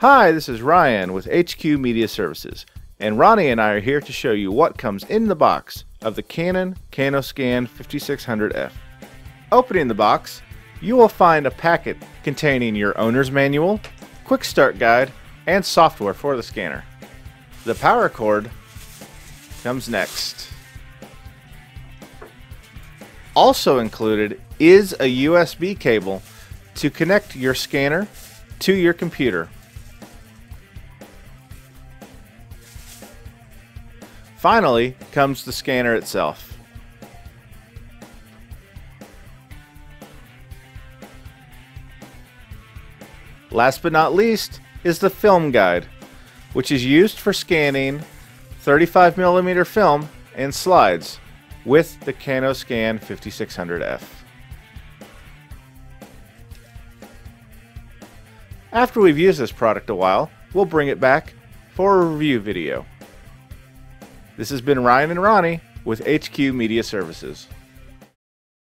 Hi, this is Ryan with HQ Media Services, and Ronnie and I are here to show you what comes in the box of the Canon CanoScan 5600F. Opening the box, you will find a packet containing your owner's manual, quick start guide, and software for the scanner. The power cord comes next. Also included is a USB cable to connect your scanner to your computer. Finally comes the scanner itself. Last but not least is the film guide, which is used for scanning 35mm film and slides with the CanoScan 5600F. After we've used this product a while, we'll bring it back for a review video. This has been Ryan and Ronnie with HQ Media Services.